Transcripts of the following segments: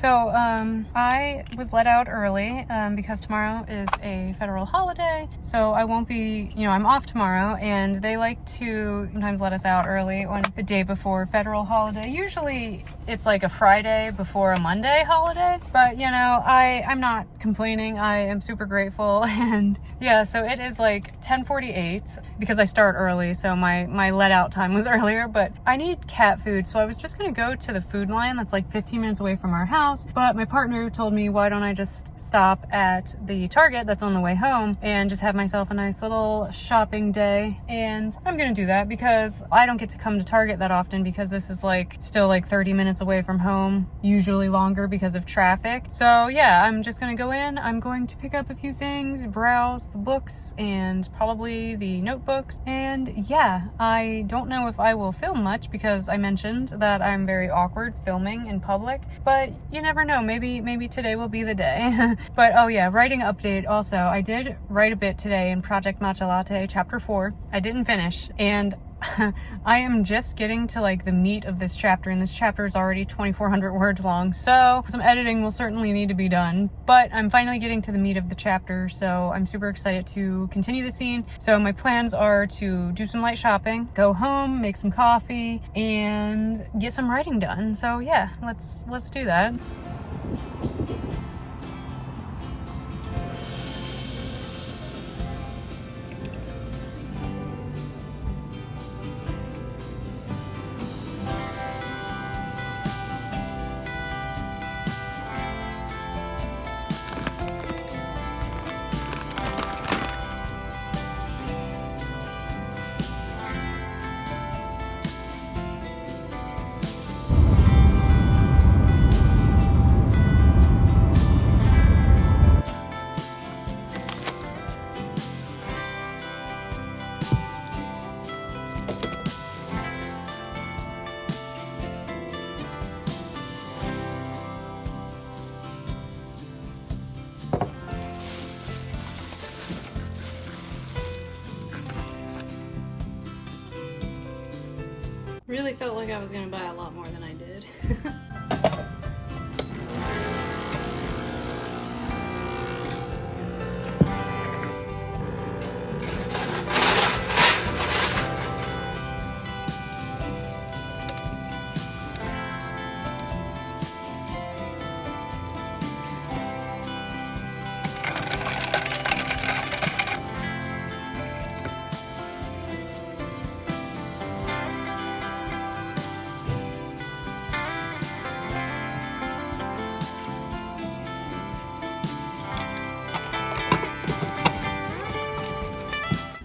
So I was let out early because tomorrow is a federal holiday. So I won't be, I'm off tomorrow, and they like to sometimes let us out early on the day before federal holiday. Usually it's like a Friday before a Monday holiday, but I'm not complaining. I am super grateful. And yeah, so it is like 10:48 because I start early. So my let out time was earlier, but I need cat food. So I was just going to go to the Food Lion that's like 15 minutes away from our house. But my partner told me, why don't I just stop at the Target that's on the way home and just have myself a nice little shopping day. And I'm going to do that because I don't get to come to Target that often because this is still 30 minutes away from home, usually longer because of traffic. So yeah, I'm just going to go in. I'm going to pick up a few things, browse the books and probably the notebooks. And yeah, I don't know if I will film much because I mentioned that I'm very awkward filming in public, but you never know. Maybe today will be the day. But oh yeah, writing update also. I did write a bit today in Project Matcha Latte chapter 4. I didn't finish, and I am just getting to the meat of this chapter, and this chapter is already 2,400 words long, so some editing will certainly need to be done, but I'm finally getting to the meat of the chapter, so I'm super excited to continue the scene. So my plans are to do some light shopping, go home, make some coffee, and get some writing done. So yeah, let's do that. Really felt like I was going to buy a lot more than I did.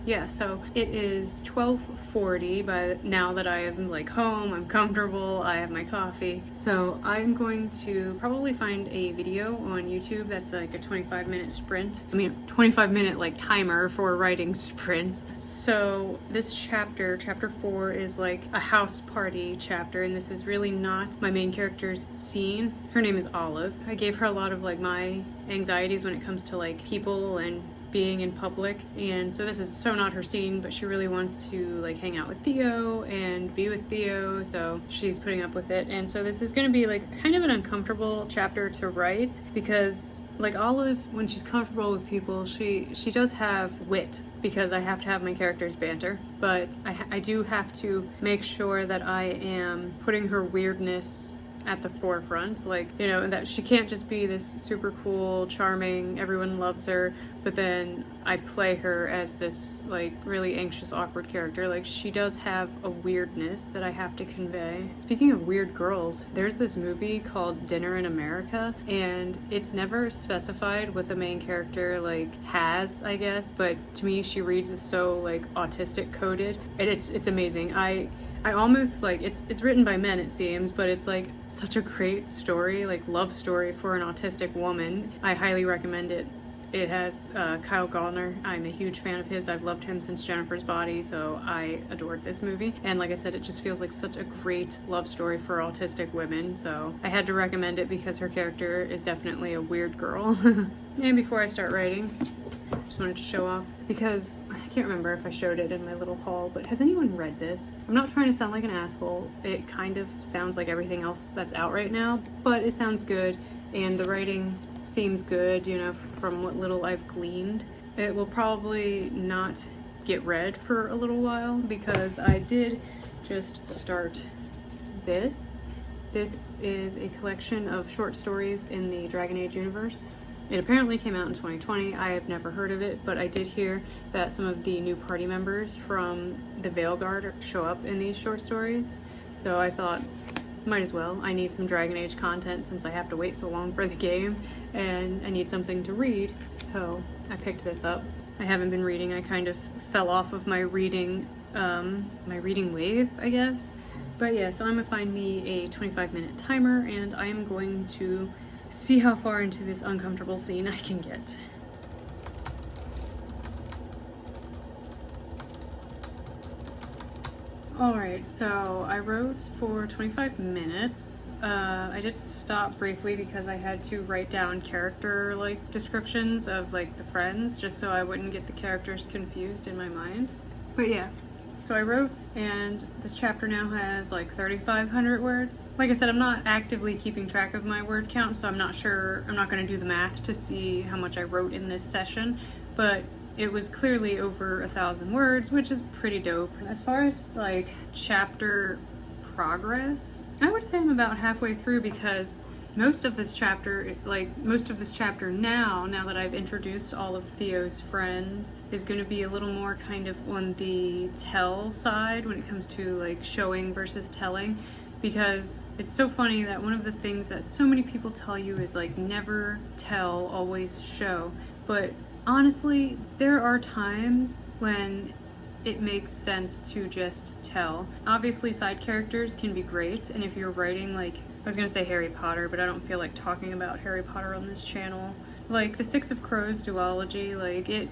Yeah, so it is 12:40 by now that I am home, I'm comfortable, I have my coffee. So I'm going to probably find a video on YouTube that's a 25-minute sprint. 25-minute timer for writing sprints. So this chapter 4, is a house party chapter, and this is really not my main character's scene. Her name is Olive. I gave her a lot of my anxieties when it comes to people and being in public, and so this is so not her scene, but she really wants to hang out with Theo and be with Theo, so she's putting up with it. And so this is going to be kind of an uncomfortable chapter to write because Olive, when she's comfortable with people, she does have wit because I have to have my characters banter, but I do have to make sure that I am putting her weirdness at the forefront, that she can't just be this super cool, charming, everyone loves her, but then I play her as this really anxious, awkward character. She does have a weirdness that I have to convey. Speaking of weird girls, there's this movie called Dinner in America, and it's never specified what the main character has, I guess, but to me she reads as so autistic coded, and it's amazing. I almost it's written by men, it seems, but it's such a great story, love story for an autistic woman. I highly recommend it. It has Kyle Gallner. I'm a huge fan of his. I've loved him since Jennifer's Body, so I adored this movie. And like I said, it just feels like such a great love story for autistic women, so I had to recommend it because her character is definitely a weird girl. And before I start writing, just wanted to show off, because I can't remember if I showed it in my little haul, but has anyone read this? I'm not trying to sound like an asshole. It kind of sounds like everything else that's out right now, but it sounds good, and the writing seems good, you know, from what little I've gleaned. It will probably not get read for a little while because I did just start this. This is a collection of short stories in the Dragon Age universe. It apparently came out in 2020. I have never heard of it, but I did hear that some of the new party members from the Veilguard show up in these short stories. So I thought, might as well. I need some Dragon Age content since I have to wait so long for the game, and I need something to read, so I picked this up. I haven't been reading. I kind of fell off of my reading wave, I guess. But yeah, so I'm gonna find me a 25-minute timer, and I am going to see how far into this uncomfortable scene I can get. Alright, so I wrote for 25 minutes. I did stop briefly because I had to write down character descriptions of the friends, just so I wouldn't get the characters confused in my mind. But yeah, so I wrote, and this chapter now has 3,500 words. Like I said, I'm not actively keeping track of my word count, so I'm not going to do the math to see how much I wrote in this session, but it was clearly over 1,000 words, which is pretty dope. As far as chapter progress, I would say I'm about halfway through, because most of this chapter now that I've introduced all of Theo's friends, is going to be a little more kind of on the tell side when it comes to showing versus telling. Because it's so funny that one of the things that so many people tell you is never tell, always show. But honestly, there are times when it makes sense to just tell. Obviously, side characters can be great, and if you're writing I was gonna say Harry Potter, but I don't feel like talking about Harry Potter on this channel. The Six of Crows duology,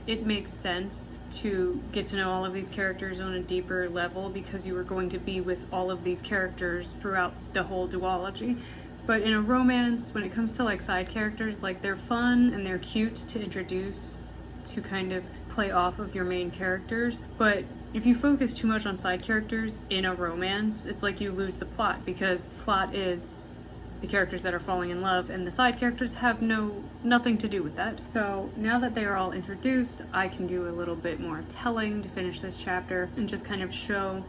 it makes sense to get to know all of these characters on a deeper level because you are going to be with all of these characters throughout the whole duology. But in a romance, when it comes to side characters, they're fun and they're cute to introduce, to kind of play off of your main characters. But if you focus too much on side characters in a romance, it's you lose the plot, because plot is the characters that are falling in love, and the side characters have nothing to do with that. So now that they are all introduced, I can do a little bit more telling to finish this chapter and just kind of show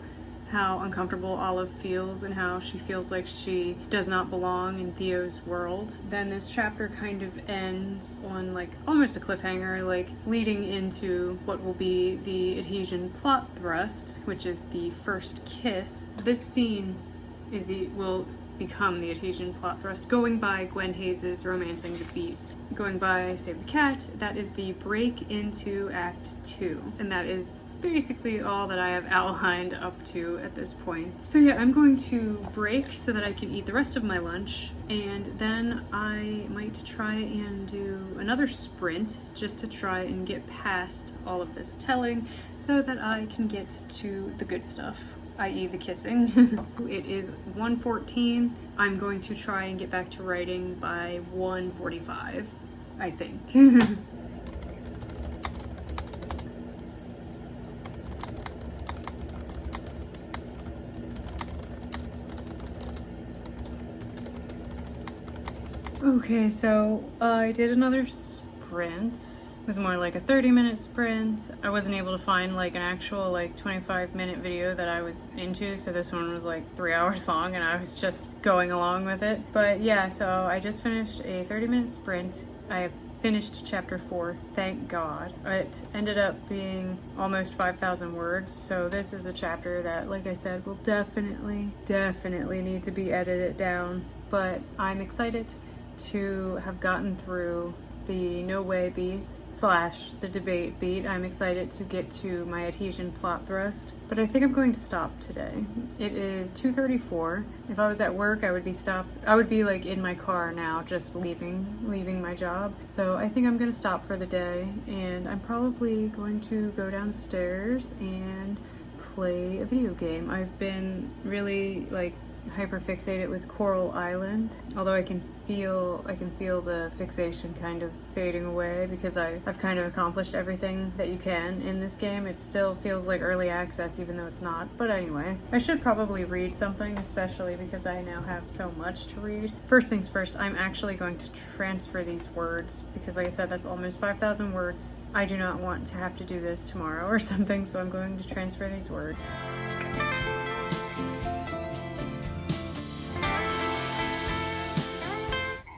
how uncomfortable Olive feels and how she feels like she does not belong in Theo's world. Then this chapter kind of ends on almost a cliffhanger, leading into what will be the adhesion plot thrust, which is the first kiss. This scene will become the adhesion plot thrust, going by Gwen Hayes' Romancing the Beat. Going by Save the Cat, that is the break into Act 2, and that is basically all that I have outlined up to at this point. So yeah, I'm going to break so that I can eat the rest of my lunch, and then I might try and do another sprint just to try and get past all of this telling so that I can get to the good stuff, i.e. the kissing. It is 1:14. I'm going to try and get back to writing by 1:45, I think. Okay, so I did another sprint. It was more like a 30-minute sprint. I wasn't able to find an actual 25-minute video that I was into, so this one was 3 hours long and I was just going along with it. But yeah, so I just finished a 30-minute sprint. I have finished chapter 4, thank God. It ended up being almost 5,000 words, so this is a chapter that, like I said, will definitely need to be edited down. But I'm excited to have gotten through the no way beat slash the debate beat. I'm excited to get to my adhesion plot thrust, but I think I'm going to stop today. It is 2:34. If I was at work, I would be like in my car now, just leaving my job. So I think I'm gonna stop for the day, and I'm probably going to go downstairs and play a video game. I've been really like hyper fixated with Coral Island, although I can feel the fixation kind of fading away because I've kind of accomplished everything that you can in this game. It still feels like early access even though it's not, but anyway, I should probably read something, especially because I now have so much to read. First things first, I'm actually going to transfer these words because like I said, that's almost 5,000 words. I do not want to have to do this tomorrow or something, so I'm going to transfer these words.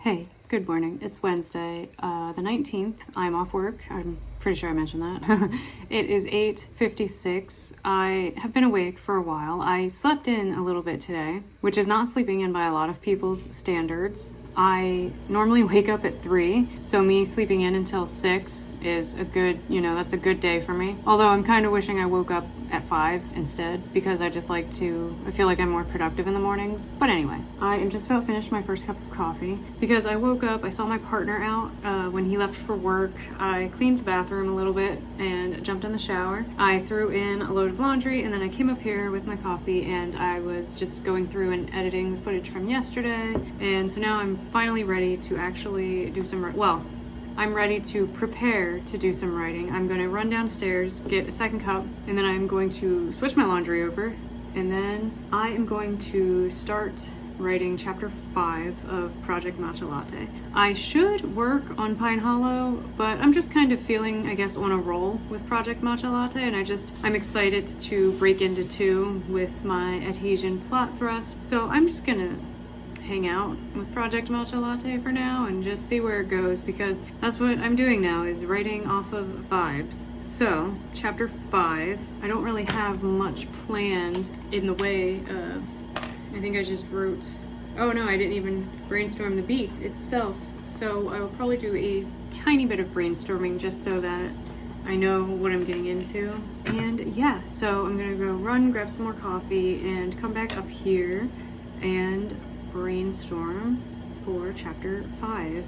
Hey, good morning. It's Wednesday, the 19th. I'm off work. I'm pretty sure I mentioned that. It is 8:56. I have been awake for a while. I slept in a little bit today, which is not sleeping in by a lot of people's standards. I normally wake up at 3, so me sleeping in until 6 is a good, that's a good day for me. Although I'm kind of wishing I woke up at 5 instead because I feel like I'm more productive in the mornings. But anyway, I am just about finished my first cup of coffee because I woke up, I saw my partner out when he left for work. I cleaned the bathroom a little bit and jumped in the shower. I threw in a load of laundry and then I came up here with my coffee and I was just going through and editing the footage from yesterday. And so now I'm finally ready to actually do I'm ready to prepare to do some writing. I'm going to run downstairs, get a second cup, and then I'm going to switch my laundry over, and then I am going to start writing chapter 5 of Project Matcha Latte. I should work on Pine Hollow, but I'm just kind of feeling, I guess, on a roll with Project Matcha Latte, and I'm excited to break into 2 with my adhesion plot thrust. So I'm just gonna hang out with Project Matcha Latte for now and just see where it goes, because that's what I'm doing now, is writing off of vibes. So chapter 5, I don't really have much planned in the way of, I think I just wrote, oh no, I didn't even brainstorm the beats itself. So I will probably do a tiny bit of brainstorming just so that I know what I'm getting into. And yeah, so I'm gonna go run, grab some more coffee, and come back up here and brainstorm for chapter 5.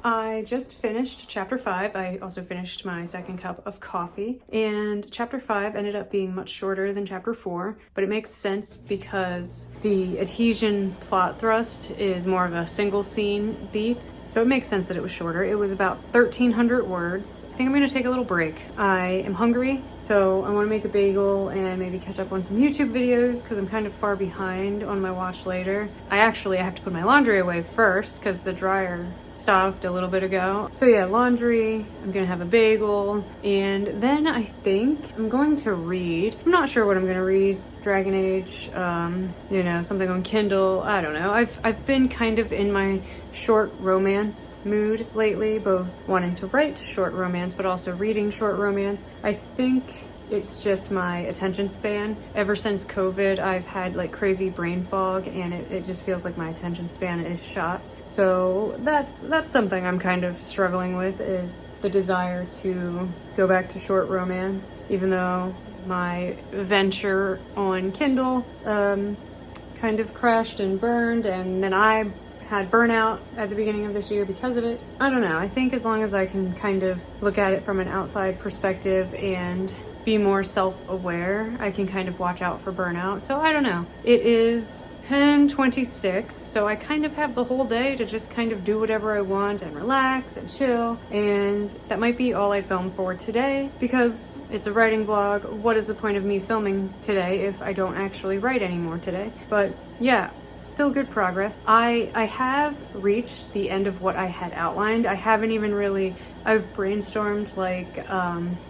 I just finished chapter 5. I also finished my second cup of coffee, and chapter 5 ended up being much shorter than chapter 4, but it makes sense because the adhesion plot thrust is more of a single scene beat, so it makes sense that it was shorter. It was about 1,300 words. I think I'm gonna take a little break. I am hungry, so I wanna make a bagel and maybe catch up on some YouTube videos because I'm kind of far behind on my watch later. I have to put my laundry away first because the dryer stopped a little bit ago. So yeah, laundry, I'm gonna have a bagel, and then I think I'm going to read. I'm not sure what I'm gonna read. Dragon Age, something on Kindle, I don't know. I've been kind of in my short romance mood lately, both wanting to write short romance but also reading short romance. I think it's just my attention span. Ever since COVID, I've had like crazy brain fog, and it just feels like my attention span is shot. So that's something I'm kind of struggling with, is the desire to go back to short romance, even though my venture on Kindle kind of crashed and burned, and then I had burnout at the beginning of this year because of it. I don't know. I think as long as I can kind of look at it from an outside perspective and be more self-aware, I can kind of watch out for burnout. So I don't know. It is 10:26, so I kind of have the whole day to just kind of do whatever I want and relax and chill, and that might be all I film for today because it's a writing vlog. What is the point of me filming today if I don't actually write anymore today? But yeah, still good progress. I have reached the end of what I had outlined. I haven't even really, I've brainstormed like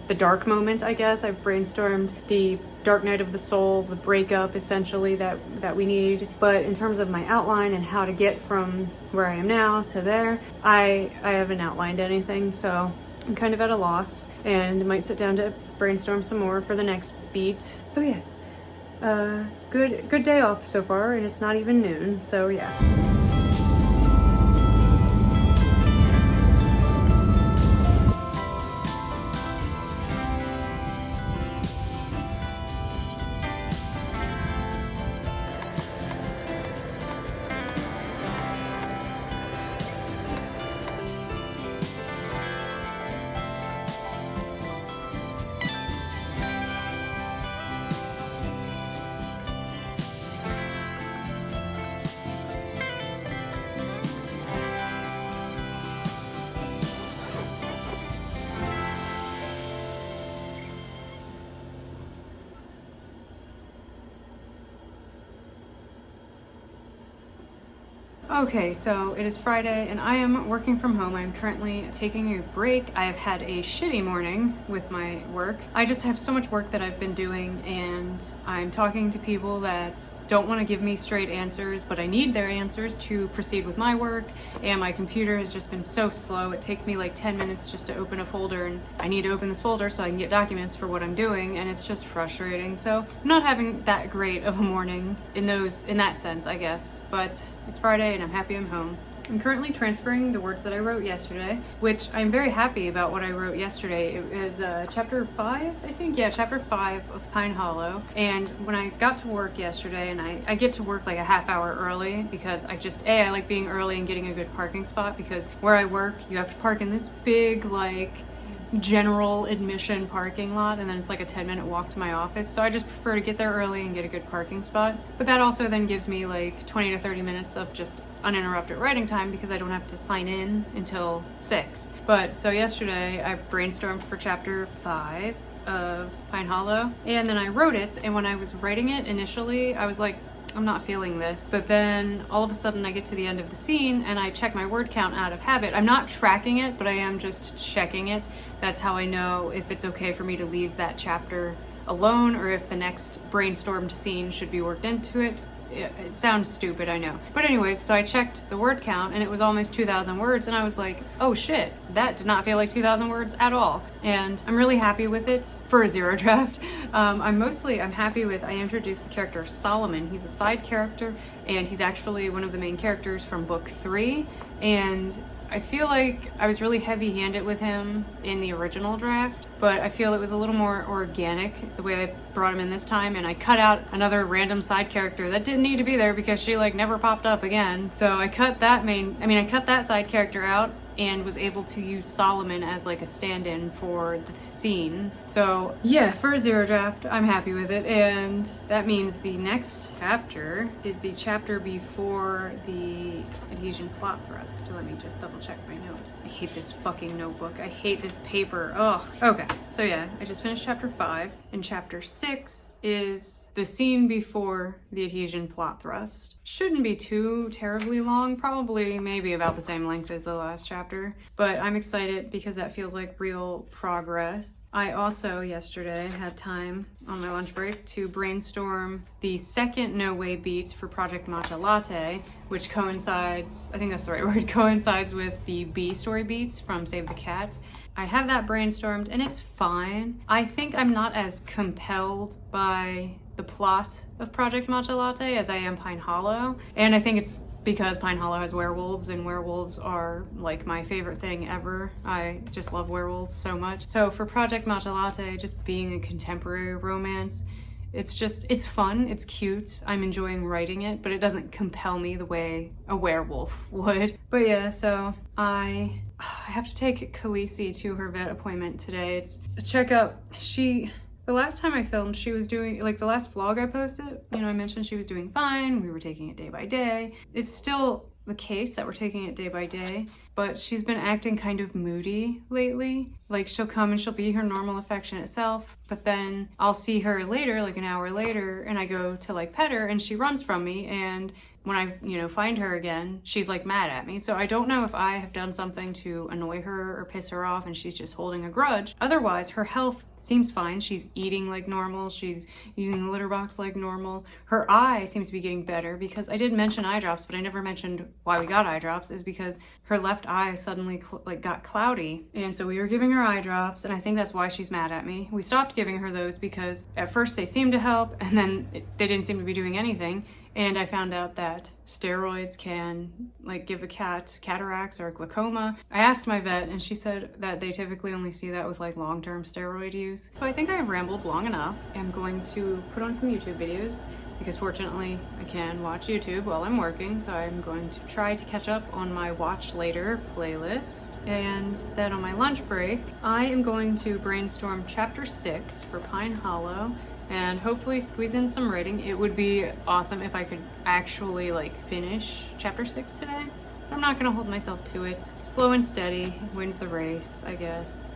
the dark moment, I guess. I've brainstormed the dark night of the soul, the breakup essentially that we need. But in terms of my outline and how to get from where I am now to there, I haven't outlined anything, so I'm kind of at a loss and might sit down to brainstorm some more for the next beat. So yeah. Good day off so far, and it's not even noon, so yeah. Okay, so it is Friday and I am working from home. I'm currently taking a break. I have had a shitty morning with my work. I just have so much work that I've been doing, and I'm talking to people that don't want to give me straight answers, but I need their answers to proceed with my work, and my computer has just been so slow. It takes me like 10 minutes just to open a folder, and I need to open this folder so I can get documents for what I'm doing, and it's just frustrating. So I'm not having that great of a morning in that sense, I guess, but it's Friday and I'm happy I'm home. I'm currently transferring the words that I wrote yesterday, which I'm very happy about what I wrote yesterday. It was chapter 5, I think? Yeah, chapter 5 of Pine Hollow. And when I got to work yesterday, and I get to work like a half hour early because I like being early and getting a good parking spot, because where I work, you have to park in this big, like, general admission parking lot, and then it's like a 10-minute walk to my office, so I just prefer to get there early and get a good parking spot. But that also then gives me like 20 to 30 minutes of just uninterrupted writing time because I don't have to sign in until 6. But so yesterday I brainstormed for chapter 5 of Pine Hollow, and then I wrote it, and when I was writing it initially I was like, I'm not feeling this. But then all of a sudden I get to the end of the scene and I check my word count out of habit. I'm not tracking it, but I am just checking it. That's how I know if it's okay for me to leave that chapter alone or if the next brainstormed scene should be worked into it. It sounds stupid, I know. But anyways, so I checked the word count and it was almost 2,000 words, and I was like, oh shit, that did not feel like 2,000 words at all. And I'm really happy with it for a zero draft. I'm happy with, I introduced the character Solomon. He's a side character, and he's actually one of the main characters from book 3. And I feel like I was really heavy-handed with him in the original draft, but I feel it was a little more organic the way I brought him in this time, and I cut out another random side character that didn't need to be there because she like never popped up again. So I cut that side character out and was able to use Solomon as like a stand-in for the scene. So yeah, for a zero draft, I'm happy with it, and that means the next chapter is the chapter before the adhesion plot thrust. Let me just double check my notes. I hate this fucking notebook. I hate this paper. Ugh. Okay, so yeah, I just finished chapter 5, and chapter 6 is the scene before the adhesion plot thrust. Shouldn't be too terribly long, probably maybe about the same length as the last chapter, but I'm excited because that feels like real progress. I also yesterday had time on my lunch break to brainstorm the second No Way beats for Project Matcha Latte, which coincides, I think that's the right word, coincides with the B story beats from Save the Cat. I have that brainstormed and it's fine. I think I'm not as compelled by the plot of Project Matcha Latte as I am Pine Hollow. And I think it's because Pine Hollow has werewolves, and werewolves are like my favorite thing ever. I just love werewolves so much. So for Project Matcha Latte, just being a contemporary romance, it's fun, it's cute, I'm enjoying writing it, but it doesn't compel me the way a werewolf would. But yeah, so I have to take Khaleesi to her vet appointment today. It's a checkup. The last time I filmed, she was doing, like the last vlog I posted, you know, I mentioned she was doing fine. We were taking it day by day. It's still the case that we're taking it day by day, but she's been acting kind of moody lately. Like she'll come and she'll be her normal affectionate self, but then I'll see her later, like an hour later, and I go to like pet her and she runs from me, and when I, you know, find her again, she's like mad at me. So I don't know if I have done something to annoy her or piss her off and she's just holding a grudge. Otherwise, her health seems fine. She's eating like normal. She's using the litter box like normal. Her eye seems to be getting better, because I did mention eye drops, but I never mentioned why we got eye drops, is because her left eye suddenly got cloudy. And so we were giving her eye drops, and I think that's why she's mad at me. We stopped giving her those because at first they seemed to help, and then they didn't seem to be doing anything. And I found out that steroids can like give a cat cataracts or glaucoma. I asked my vet and she said that they typically only see that with like long-term steroid use. So I think I've rambled long enough. I'm going to put on some YouTube videos because fortunately I can watch YouTube while I'm working. So I'm going to try to catch up on my watch later playlist. And then on my lunch break, I am going to brainstorm chapter 6 for Pine Hollow, and hopefully squeeze in some writing. It would be awesome if I could actually like finish chapter 6 today. But I'm not gonna hold myself to it. Slow and steady wins the race, I guess.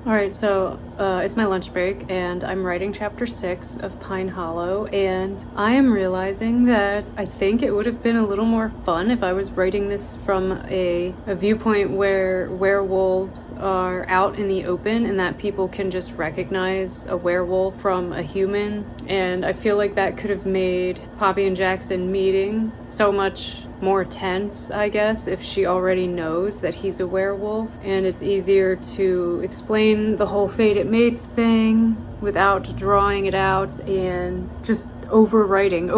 All right, so it's my lunch break and I'm writing chapter 6 of Pine Hollow, and I am realizing that I think it would have been a little more fun if I was writing this from a viewpoint where werewolves are out in the open and that people can just recognize a werewolf from a human. And I feel like that could have made Poppy and Jackson meeting so much more tense, I guess, if she already knows that he's a werewolf, and it's easier to explain the whole fated mates thing without drawing it out and just overwriting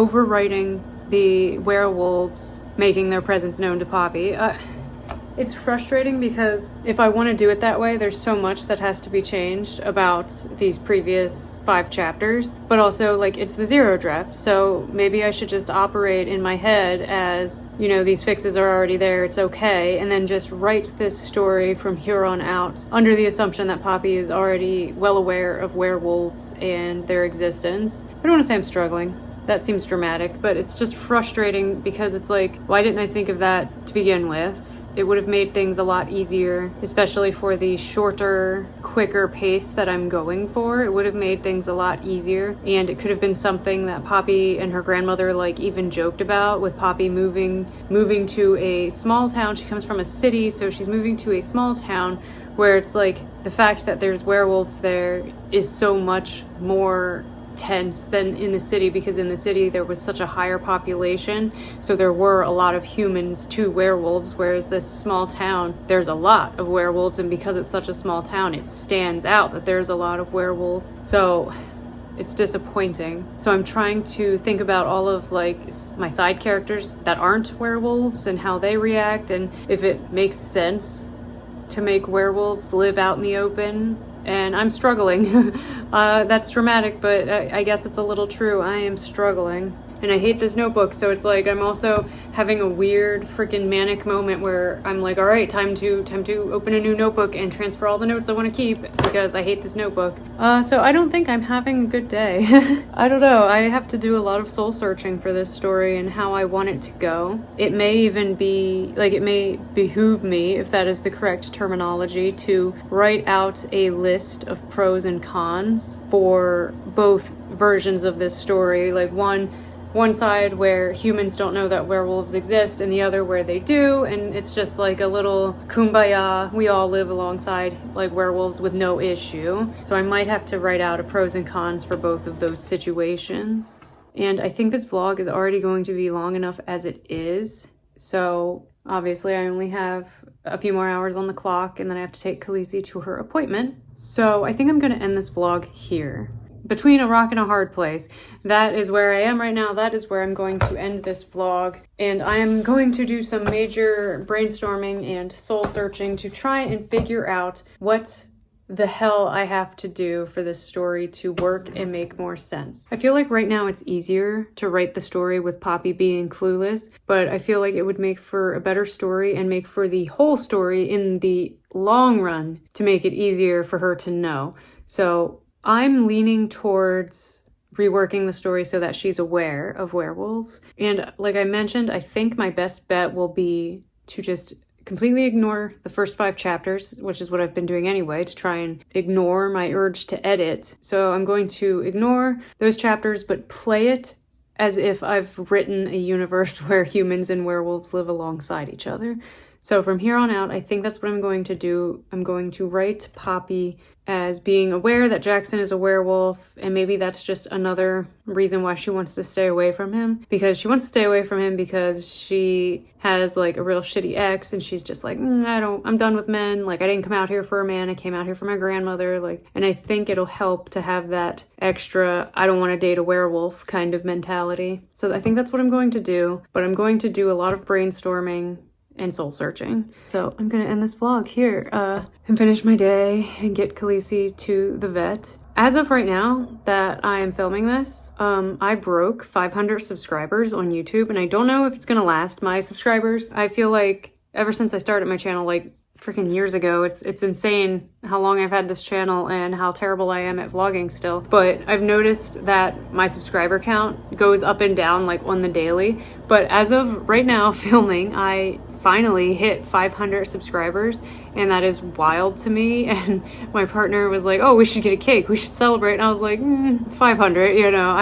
the werewolves making their presence known to Poppy. It's frustrating because if I want to do it that way, there's so much that has to be changed about these previous 5 chapters, but also like it's the zero draft, so maybe I should just operate in my head as, you know, these fixes are already there, it's okay, and then just write this story from here on out under the assumption that Poppy is already well aware of werewolves and their existence. I don't want to say I'm struggling. That seems dramatic, but it's just frustrating because it's like, why didn't I think of that to begin with? It would have made things a lot easier, especially for the shorter, quicker pace that I'm going for. It would have made things a lot easier, and it could have been something that Poppy and her grandmother like even joked about, with Poppy moving to a small town. She comes from a city, so she's moving to a small town where it's like the fact that there's werewolves there is so much more tense than in the city, because in the city there was such a higher population, so there were a lot of humans to werewolves, whereas this small town, there's a lot of werewolves, and because it's such a small town, it stands out that there's a lot of werewolves. So it's disappointing. So I'm trying to think about all of like my side characters that aren't werewolves and how they react, and if it makes sense to make werewolves live out in the open. And I'm struggling. That's dramatic, but I guess it's a little true. I am struggling. And I hate this notebook, so it's like I'm also having a weird freaking manic moment where I'm like, all right, time to open a new notebook and transfer all the notes I want to keep because I hate this notebook. So I don't think I'm having a good day. I don't know. I have to do a lot of soul searching for this story and how I want it to go. It may even be, like, it may behoove me, if that is the correct terminology, to write out a list of pros and cons for both versions of this story. Like one side where humans don't know that werewolves exist, and the other where they do, and it's just like a little kumbaya, we all live alongside like werewolves with no issue. So I might have to write out a pros and cons for both of those situations. And I think this vlog is already going to be long enough as it is, so obviously I only have a few more hours on the clock, and then I have to take Khaleesi to her appointment. So I think I'm going to end this vlog here. Between a rock and a hard place. That is where I am right now. That is where I'm going to end this vlog. And I am going to do some major brainstorming and soul searching to try and figure out what the hell I have to do for this story to work and make more sense. I feel like right now it's easier to write the story with Poppy being clueless, but I feel like it would make for a better story and make for the whole story in the long run to make it easier for her to know. So I'm leaning towards reworking the story so that she's aware of werewolves. And like I mentioned, I think my best bet will be to just completely ignore the first 5 chapters, which is what I've been doing anyway, to try and ignore my urge to edit. So I'm going to ignore those chapters, but play it as if I've written a universe where humans and werewolves live alongside each other. So from here on out, I think that's what I'm going to do. I'm going to write Poppy as being aware that Jackson is a werewolf, and maybe that's just another reason why she wants to stay away from him, because she wants to stay away from him because she has like a real shitty ex, and she's just like, I'm done with men. Like, I didn't come out here for a man, I came out here for my grandmother. Like, and I think it'll help to have that extra, I don't want to date a werewolf kind of mentality. So I think that's what I'm going to do, but I'm going to do a lot of brainstorming and soul searching. So I'm gonna end this vlog here and finish my day and get Khaleesi to the vet. As of right now that I am filming this, I broke 500 subscribers on YouTube, and I don't know if it's gonna last. My subscribers, I feel like ever since I started my channel like freaking years ago, it's insane how long I've had this channel and how terrible I am at vlogging still. But I've noticed that my subscriber count goes up and down like on the daily. But as of right now filming, I finally hit 500 subscribers, and that is wild to me. And my partner was like, oh, we should get a cake, we should celebrate. And I was like, it's 500, you know,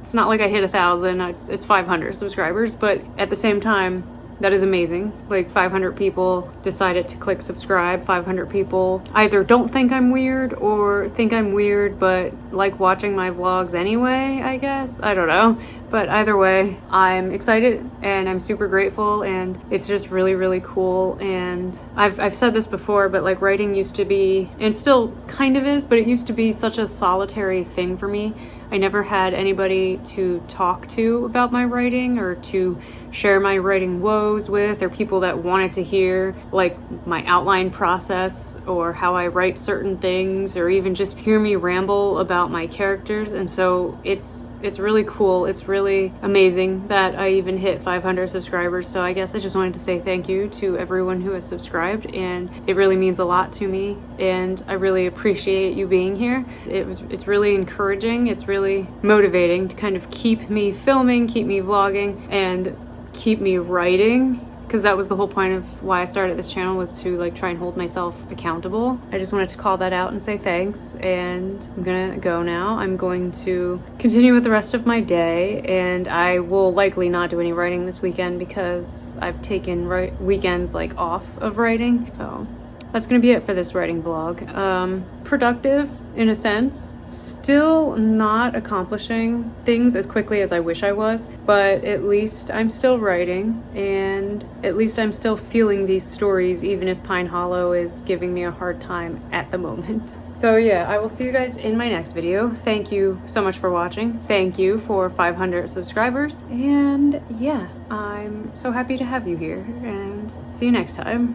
it's not like I hit 1,000, it's 500 subscribers. But at the same time, that is amazing. Like 500 people decided to click subscribe. 500 people either don't think I'm weird or think I'm weird but like watching my vlogs anyway, I guess. I don't know. But either way, I'm excited and I'm super grateful, and it's just really, really cool. And I've said this before, but like writing used to be, and still kind of is, but it used to be such a solitary thing for me. I never had anybody to talk to about my writing or to share my writing woes with, or people that wanted to hear like my outline process or how I write certain things, or even just hear me ramble about my characters. And so it's really cool. It's really amazing that I even hit 500 subscribers. So I guess I just wanted to say thank you to everyone who has subscribed, and it really means a lot to me, and I really appreciate you being here. It's really encouraging. It's really motivating to kind of keep me filming, keep me vlogging, and keep me writing, because that was the whole point of why I started this channel, was to like try and hold myself accountable. I just wanted to call that out and say thanks, and I'm gonna go now. I'm going to continue with the rest of my day, and I will likely not do any writing this weekend because I've taken weekends like off of writing. So that's gonna be it for this writing vlog. Productive in a sense. Still not accomplishing things as quickly as I wish I was, but at least I'm still writing, and at least I'm still feeling these stories, even if Pine Hollow is giving me a hard time at the moment. So yeah, I will see you guys in my next video. Thank you so much for watching. Thank you for 500 subscribers. And yeah, I'm so happy to have you here, and see you next time.